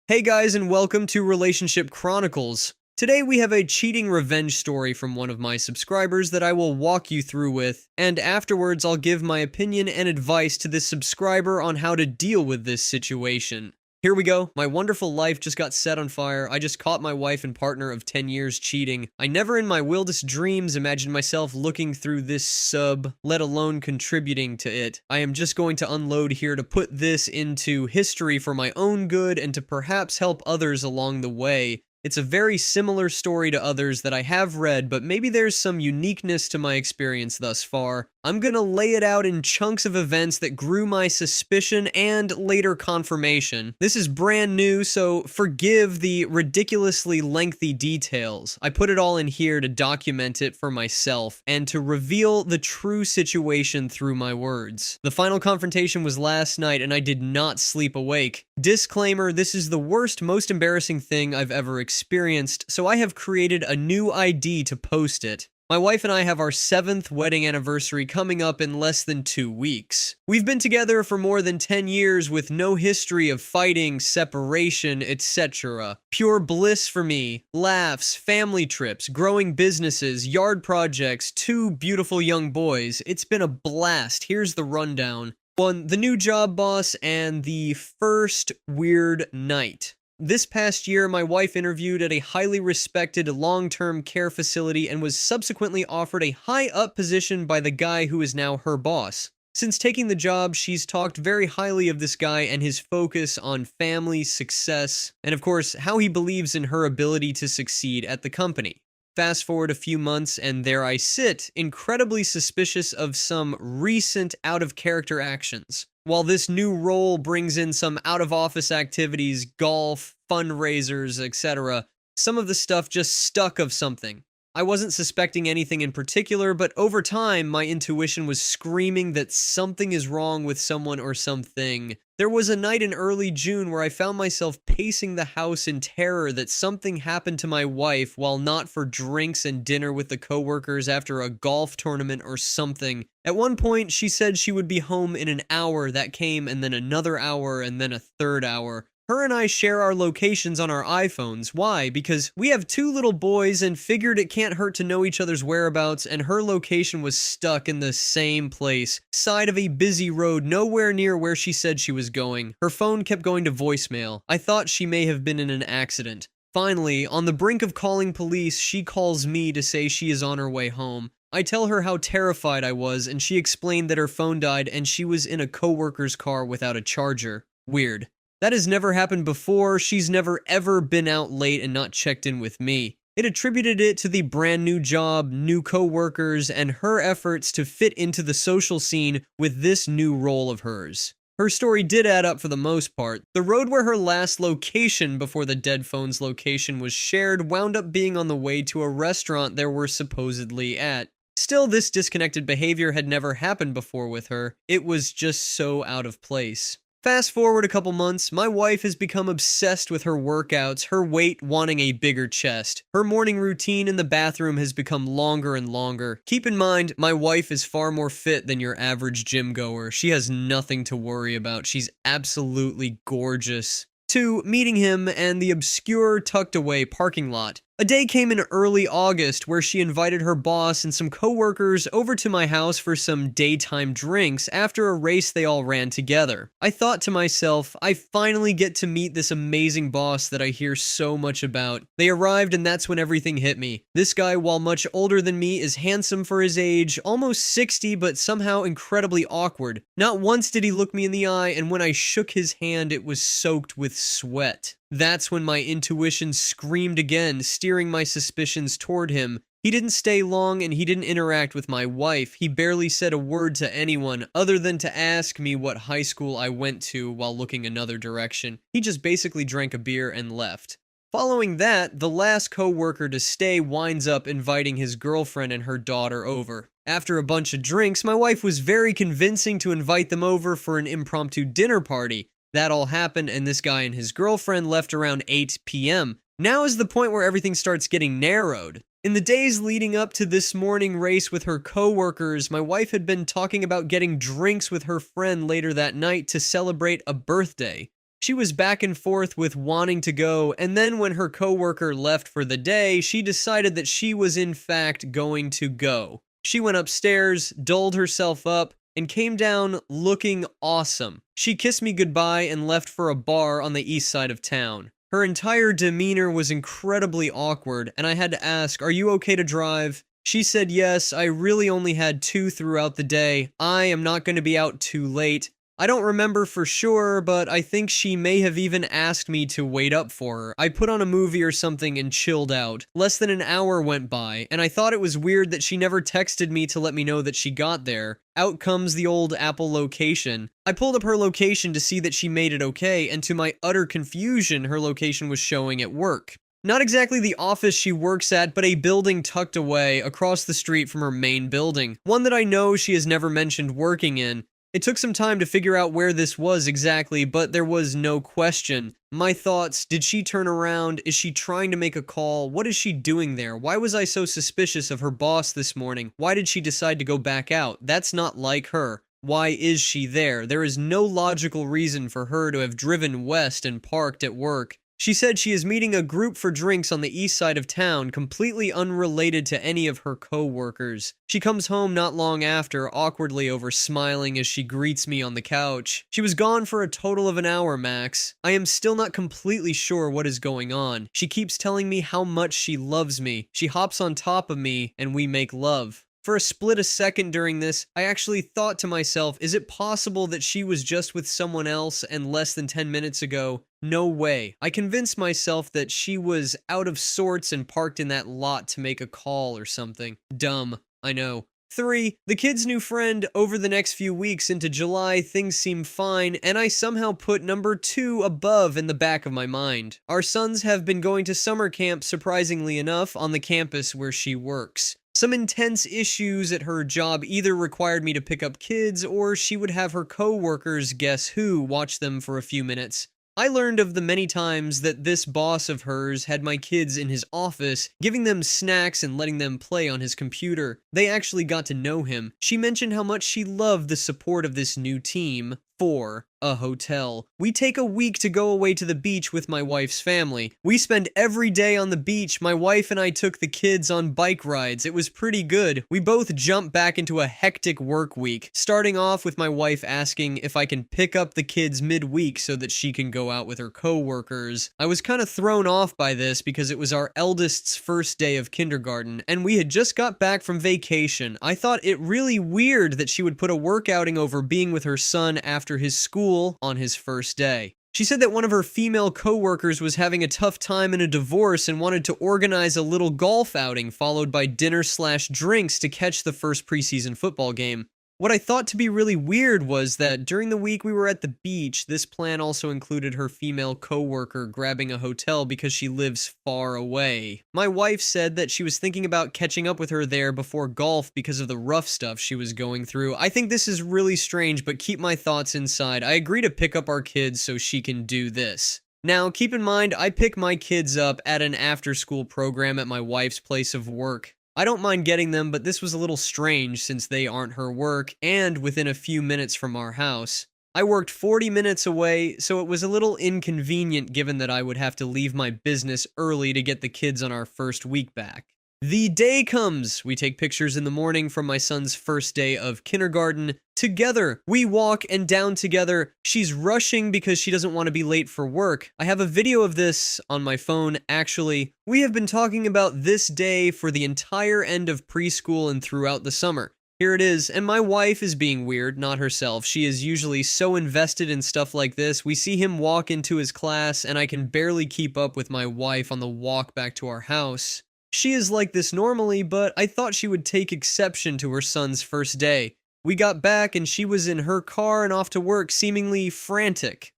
Hey guys, and welcome to Relationship Chronicles. Today we have a cheating revenge story from one of my subscribers that I will walk you through with, and afterwards I'll give my opinion and advice to this subscriber on how to deal with this situation. Here we go. My wonderful life just got set on fire. I just caught my wife and partner of 10 years cheating. I never in my wildest dreams imagined myself looking through this sub, let alone contributing to it. I am just going to unload here to put this into history for my own good and to perhaps help others along the way. It's a very similar story to others that I have read, but maybe there's some uniqueness to my experience thus far. I'm gonna lay it out in chunks of events that grew my suspicion and later confirmation. This is brand new, so forgive the ridiculously lengthy details. I put it all in here to document it for myself and to reveal the true situation through my words. The final confrontation was last night and I did not sleep awake. Disclaimer, this is the worst, most embarrassing thing I've ever experienced, so I have created a new ID to post it. My wife and I have our 7th wedding anniversary coming up in less than 2 weeks. We've been together for more than 10 years with no history of fighting, separation, etc. Pure bliss for me. Laughs, family trips, growing businesses, yard projects, 2 beautiful young boys. It's been a blast. Here's the rundown. 1. The new job boss and the first weird night. This past year, my wife interviewed at a highly respected long-term care facility and was subsequently offered a high-up position by the guy who is now her boss. Since taking the job, she's talked very highly of this guy and his focus on family, success, and of course, how he believes in her ability to succeed at the company. Fast forward a few months, and there I sit, incredibly suspicious of some recent out-of-character actions. While this new role brings in some out-of-office activities, golf, fundraisers, etc., some of the stuff just stuck of something. I wasn't suspecting anything in particular, but over time, my intuition was screaming that something is wrong with someone or something. There was a night in early June where I found myself pacing the house in terror that something happened to my wife while not for drinks and dinner with the coworkers after a golf tournament or something. At one point, she said she would be home in an hour. That came, and then another hour, and then a third hour. Her and I share our locations on our iPhones. Why? Because we have 2 little boys and figured it can't hurt to know each other's whereabouts, and her location was stuck in the same place, side of a busy road, nowhere near where she said she was going. Her phone kept going to voicemail. I thought she may have been in an accident. Finally, on the brink of calling police, she calls me to say she is on her way home. I tell her how terrified I was, and she explained that her phone died and she was in a coworker's car without a charger. Weird. That has never happened before. She's never ever been out late and not checked in with me. It attributed it to the brand new job, new coworkers, and her efforts to fit into the social scene with this new role of hers. Her story did add up for the most part. The road where her last location before the dead phone's location was shared wound up being on the way to a restaurant they were supposedly at. Still, this disconnected behavior had never happened before with her. It was just so out of place. Fast forward a couple months, my wife has become obsessed with her workouts, her weight wanting a bigger chest. Her morning routine in the bathroom has become longer and longer. Keep in mind, my wife is far more fit than your average gym goer. She has nothing to worry about. She's absolutely gorgeous. 2. Meeting him and the obscure tucked away parking lot. A day came in early August where she invited her boss and some coworkers over to my house for some daytime drinks after a race they all ran together. I thought to myself, I finally get to meet this amazing boss that I hear so much about. They arrived and that's when everything hit me. This guy, while much older than me, is handsome for his age, almost 60, but somehow incredibly awkward. Not once did he look me in the eye, and when I shook his hand, it was soaked with sweat. That's when my intuition screamed again, steering my suspicions toward him. He didn't stay long and he didn't interact with my wife. He barely said a word to anyone other than to ask me what high school I went to while looking another direction. He just basically drank a beer and left. Following that, the last co-worker to stay winds up inviting his girlfriend and her daughter over. After a bunch of drinks, my wife was very convincing to invite them over for an impromptu dinner party. That all happened, and this guy and his girlfriend left around 8 p.m. Now is the point where everything starts getting narrowed. In the days leading up to this morning race with her co-workers, my wife had been talking about getting drinks with her friend later that night to celebrate a birthday. She was back and forth with wanting to go, and then when her coworker left for the day, she decided that she was in fact going to go. She went upstairs, dolled herself up, and came down looking awesome. She kissed me goodbye and left for a bar on the east side of town. Her entire demeanor was incredibly awkward, and I had to ask, "Are you okay to drive?" She said yes, I really only had 2 throughout the day. I am not going to be out too late. I don't remember for sure, but I think she may have even asked me to wait up for her. I put on a movie or something and chilled out. Less than an hour went by, and I thought it was weird that she never texted me to let me know that she got there. Out comes the old Apple location. I pulled up her location to see that she made it okay, and to my utter confusion, her location was showing at work. Not exactly the office she works at, but a building tucked away across the street from her main building. One that I know she has never mentioned working in. It took some time to figure out where this was exactly, but there was no question. My thoughts, did she turn around? Is she trying to make a call? What is she doing there? Why was I so suspicious of her boss this morning? Why did she decide to go back out? That's not like her. Why is she there? There is no logical reason for her to have driven west and parked at work. She said she is meeting a group for drinks on the east side of town, completely unrelated to any of her co-workers. She comes home not long after, awkwardly over smiling as she greets me on the couch. She was gone for a total of an hour max. I am still not completely sure what is going on. She keeps telling me how much she loves me. She hops on top of me, and we make love. For a split a second during this, I actually thought to myself, is it possible that she was just with someone else and less than 10 minutes ago? No way. I convinced myself that she was out of sorts and parked in that lot to make a call or something. Dumb, I know. 3. The kid's new friend. Over the next few weeks into July, things seem fine, and I somehow put number 2 above in the back of my mind. Our sons have been going to summer camp, surprisingly enough, on the campus where she works. Some intense issues at her job either required me to pick up kids, or she would have her co-workers, guess who, watch them for a few minutes. I learned of the many times that this boss of hers had my kids in his office, giving them snacks and letting them play on his computer. They actually got to know him. She mentioned how much she loved the support of this new team. 4. A hotel. We take a week to go away to the beach with my wife's family. We spend every day on the beach. My wife and I took the kids on bike rides. It was pretty good. We both jumped back into a hectic work week, starting off with my wife asking if I can pick up the kids midweek so that she can go out with her co-workers. I was kind of thrown off by this because it was our eldest's first day of kindergarten, and we had just got back from vacation. I thought it really weird that she would put a work outing over being with her son after his school on his first day. She said that one of her female co-workers was having a tough time in a divorce and wanted to organize a little golf outing followed by dinner/drinks to catch the first preseason football game. What I thought to be really weird was that during the week we were at the beach, this plan also included her female co-worker grabbing a hotel because she lives far away. My wife said that she was thinking about catching up with her there before golf because of the rough stuff she was going through. I think this is really strange, but keep my thoughts inside. I agree to pick up our kids so she can do this. Now, keep in mind, I pick my kids up at an after-school program at my wife's place of work. I don't mind getting them, but this was a little strange since they aren't her work and within a few minutes from our house. I worked 40 minutes away, so it was a little inconvenient given that I would have to leave my business early to get the kids on our first week back. The day comes. We take pictures in the morning from my son's first day of kindergarten. Together, we walk and down together. She's rushing because she doesn't want to be late for work. I have a video of this on my phone, actually. We have been talking about this day for the entire end of preschool and throughout the summer. Here it is, and my wife is being weird, not herself. She is usually so invested in stuff like this. We see him walk into his class, and I can barely keep up with my wife on the walk back to our house. She is like this normally, but I thought she would take exception to her son's first day. We got back and she was in her car and off to work, seemingly frantic.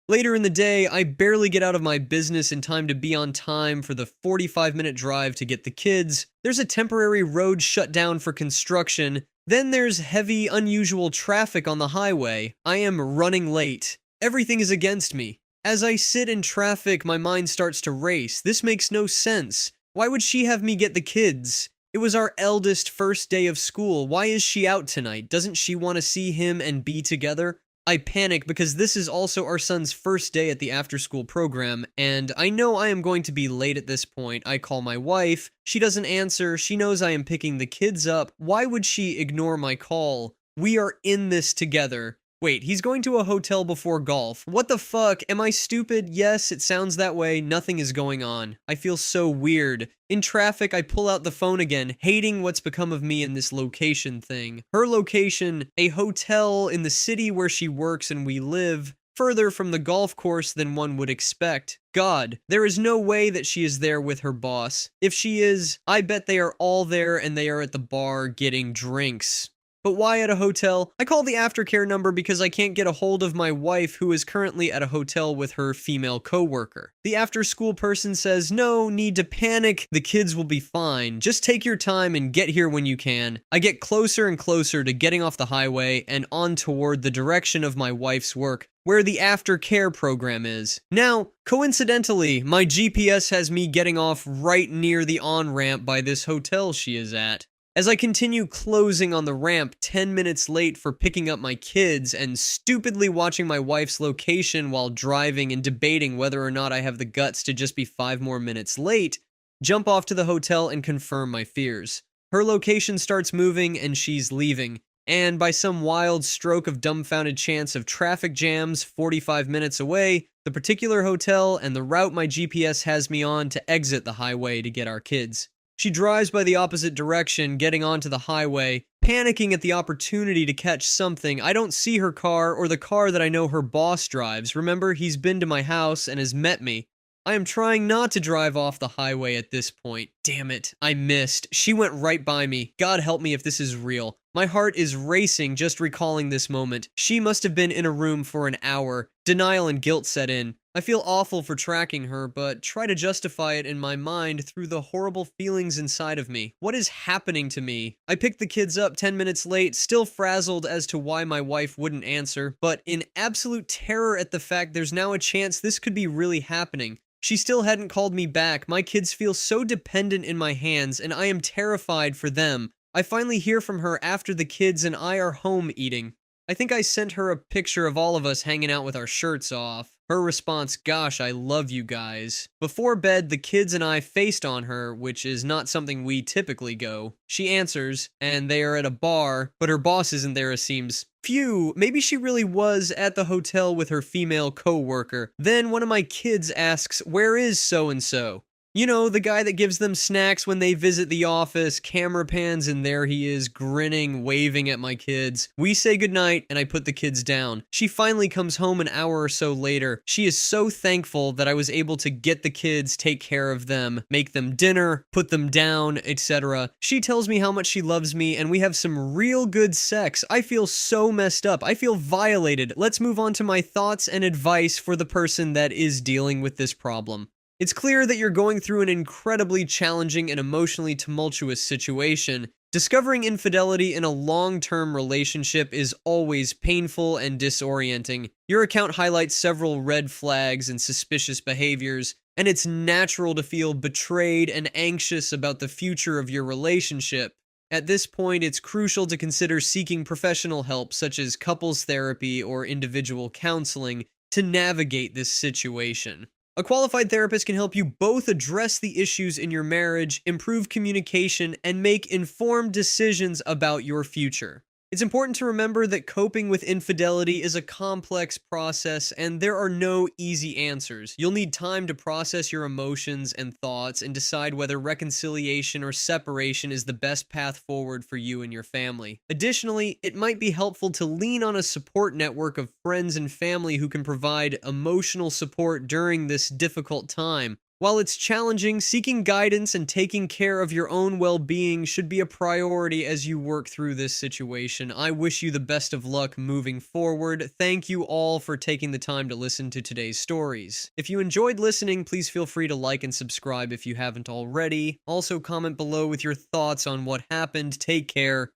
Later in the day, I barely get out of my business in time to be on time for the 45-minute drive to get the kids. There's a temporary road shut down for construction. Then there's heavy, unusual traffic on the highway. I am running late. Everything is against me. As I sit in traffic, my mind starts to race. This makes no sense. Why would she have me get the kids? It was our eldest first day of school. Why is she out tonight? Doesn't she want to see him and be together? I panic because this is also our son's first day at the after-school program, and I know I am going to be late at this point. I call my wife, she doesn't answer, she knows I am picking the kids up. Why would she ignore my call? We are in this together. Wait, he's going to a hotel before golf. What the fuck? Am I stupid? Yes, it sounds that way. Nothing is going on. I feel so weird. In traffic, I pull out the phone again, hating what's become of me in this location thing. Her location, a hotel in the city where she works and we live, further from the golf course than one would expect. God, there is no way that she is there with her boss. If she is, I bet they are all there and they are at the bar getting drinks. But why at a hotel? I call the aftercare number because I can't get a hold of my wife, who is currently at a hotel with her female coworker. The after-school person says, no need to panic, the kids will be fine. Just take your time and get here when you can. I get closer and closer to getting off the highway and on toward the direction of my wife's work, where the aftercare program is. Now, coincidentally, my GPS has me getting off right near the on-ramp by this hotel she is at. As I continue closing on the ramp 10 minutes late for picking up my kids and stupidly watching my wife's location while driving and debating whether or not I have the guts to just be 5 more minutes late, jump off to the hotel and confirm my fears. Her location starts moving and she's leaving, and by some wild stroke of dumbfounded chance of traffic jams 45 minutes away, the particular hotel and the route my GPS has me on to exit the highway to get our kids. She drives by the opposite direction, getting onto the highway, panicking at the opportunity to catch something. I don't see her car or the car that I know her boss drives. Remember, he's been to my house and has met me. I am trying not to drive off the highway at this point. Damn it, I missed. She went right by me. God help me if this is real. My heart is racing just recalling this moment. She must have been in a room for an hour. Denial and guilt set in. I feel awful for tracking her, but try to justify it in my mind through the horrible feelings inside of me. What is happening to me? I picked the kids up 10 minutes late, still frazzled as to why my wife wouldn't answer, but in absolute terror at the fact there's now a chance this could be really happening. She still hadn't called me back. My kids feel so dependent in my hands, and I am terrified for them. I finally hear from her after the kids and I are home eating. I think I sent her a picture of all of us hanging out with our shirts off. Her response, gosh, I love you guys. Before bed, the kids and I faced on her, which is not something we typically go. She answers, and they are at a bar, but her boss isn't there, it seems. Phew, maybe she really was at the hotel with her female co-worker. Then one of my kids asks, where is so-and-so? You know, the guy that gives them snacks when they visit the office. Camera pans, and there he is, grinning, waving at my kids. We say goodnight, and I put the kids down. She finally comes home an hour or so later. She is so thankful that I was able to get the kids, take care of them, make them dinner, put them down, etc. She tells me how much she loves me, and we have some real good sex. I feel so messed up. I feel violated. Let's move on to my thoughts and advice for the person that is dealing with this problem. It's clear that you're going through an incredibly challenging and emotionally tumultuous situation. Discovering infidelity in a long-term relationship is always painful and disorienting. Your account highlights several red flags and suspicious behaviors, and it's natural to feel betrayed and anxious about the future of your relationship. At this point, it's crucial to consider seeking professional help such as couples therapy or individual counseling to navigate this situation. A qualified therapist can help you both address the issues in your marriage, improve communication, and make informed decisions about your future. It's important to remember that coping with infidelity is a complex process, and there are no easy answers. You'll need time to process your emotions and thoughts and decide whether reconciliation or separation is the best path forward for you and your family. Additionally, it might be helpful to lean on a support network of friends and family who can provide emotional support during this difficult time. While it's challenging, seeking guidance and taking care of your own well-being should be a priority as you work through this situation. I wish you the best of luck moving forward. Thank you all for taking the time to listen to today's stories. If you enjoyed listening, please feel free to like and subscribe if you haven't already. Also, comment below with your thoughts on what happened. Take care.